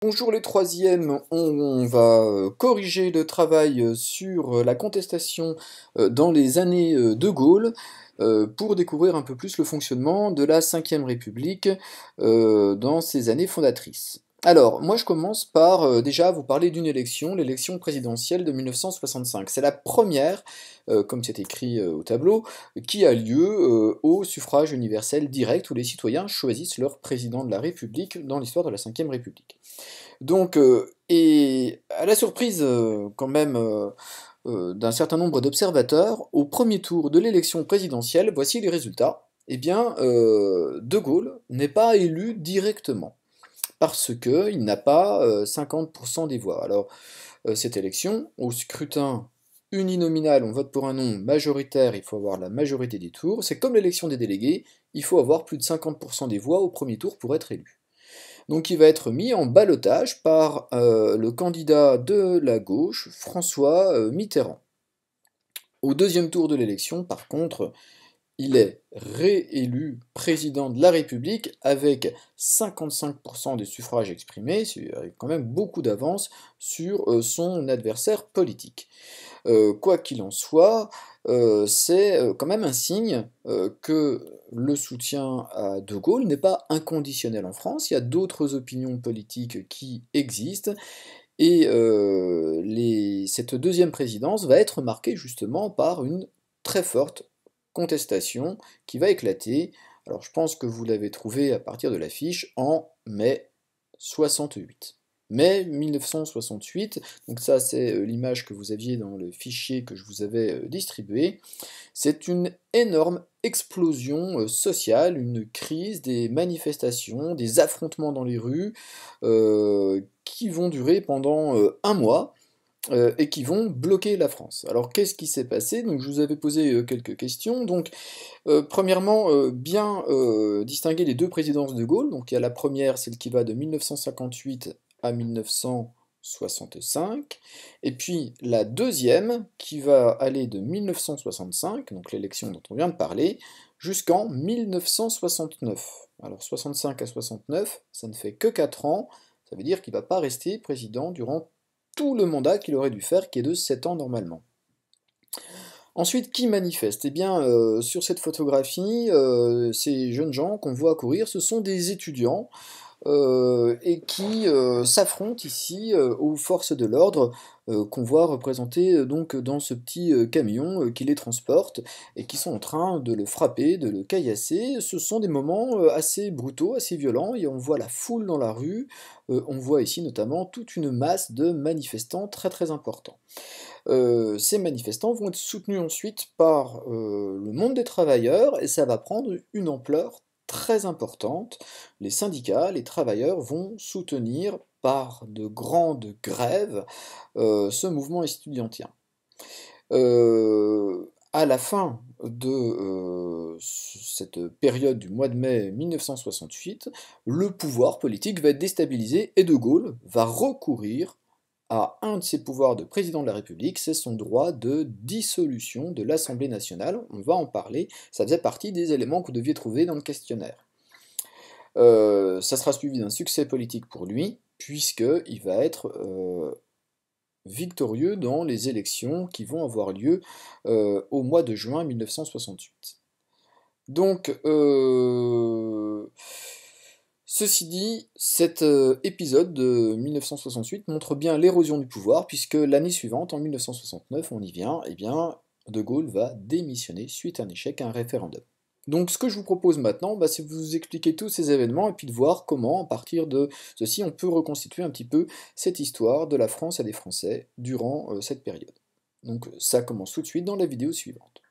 Bonjour les troisièmes, on va corriger le travail sur la contestation dans les années de Gaulle pour découvrir un peu plus le fonctionnement de la Ve République dans ces années fondatrices. Alors, moi je commence par déjà vous parler d'une élection, l'élection présidentielle de 1965. C'est la première, comme c'est écrit au tableau, qui a lieu au suffrage universel direct où les citoyens choisissent leur président de la République dans l'histoire de la Ve République. Donc, et à la surprise quand même d'un certain nombre d'observateurs, au premier tour de l'élection présidentielle, voici les résultats. Eh bien, De Gaulle n'est pas élu directement, parce qu'il n'a pas 50% des voix. Alors, cette élection, au scrutin uninominal, on vote pour un nom majoritaire, il faut avoir la majorité des tours. C'est comme l'élection des délégués, il faut avoir plus de 50% des voix au premier tour pour être élu. Donc il va être mis en ballottage par le candidat de la gauche, François Mitterrand. Au deuxième tour de l'élection, par contre, il est réélu président de la République avec 55% des suffrages exprimés, c'est quand même beaucoup d'avance sur son adversaire politique. Quoi qu'il en soit, c'est quand même un signe que le soutien à De Gaulle n'est pas inconditionnel en France. Il y a d'autres opinions politiques qui existent, et cette deuxième présidence va être marquée justement par une très forte contestation qui va éclater. Alors je pense que vous l'avez trouvé à partir de l'affiche en mai 68. Mai 1968, donc ça c'est l'image que vous aviez dans le fichier que je vous avais distribué. C'est une énorme explosion sociale, une crise, des manifestations, des affrontements dans les rues qui vont durer pendant un mois et qui vont bloquer la France. Alors qu'est-ce qui s'est passé? Donc je vous avais posé quelques questions. Donc premièrement, bien distinguer les deux présidences de Gaulle. Donc il y a la première, celle qui va de 1958 à 1965, et puis la deuxième qui va aller de 1965, donc l'élection dont on vient de parler, jusqu'en 1969. Alors 65 à 69, ça ne fait que 4 ans, ça veut dire qu'il ne va pas rester président durant tout le mandat qu'il aurait dû faire, qui est de 7 ans normalement. Ensuite, qui manifeste? Eh bien, sur cette photographie, ces jeunes gens qu'on voit courir, ce sont des étudiants et qui s'affrontent ici aux forces de l'ordre qu'on voit représentées donc dans ce petit camion qui les transporte et qui sont en train de le frapper, de le caillasser. Ce sont des moments assez brutaux, assez violents, et on voit la foule dans la rue. On voit ici notamment toute une masse de manifestants très très importants. Ces manifestants vont être soutenus ensuite par le monde des travailleurs, et ça va prendre une ampleur très importante. Les syndicats, les travailleurs vont soutenir par de grandes grèves ce mouvement estudiantien. À la fin de cette période du mois de mai 1968, le pouvoir politique va être déstabilisé et De Gaulle va recourir à un de ses pouvoirs de président de la République, c'est son droit de dissolution de l'Assemblée nationale. On va en parler, ça faisait partie des éléments que vous deviez trouver dans le questionnaire. Ça sera suivi d'un succès politique pour lui, puisqu'il va être victorieux dans les élections qui vont avoir lieu au mois de juin 1968. Donc, ceci dit, cet épisode de 1968 montre bien l'érosion du pouvoir, puisque l'année suivante, en 1969, on y vient, eh bien, De Gaulle va démissionner suite à un échec à un référendum. Donc ce que je vous propose maintenant, c'est de vous expliquer tous ces événements et puis de voir comment, à partir de ceci, on peut reconstituer un petit peu cette histoire de la France et des Français durant cette période. Donc ça commence tout de suite dans la vidéo suivante.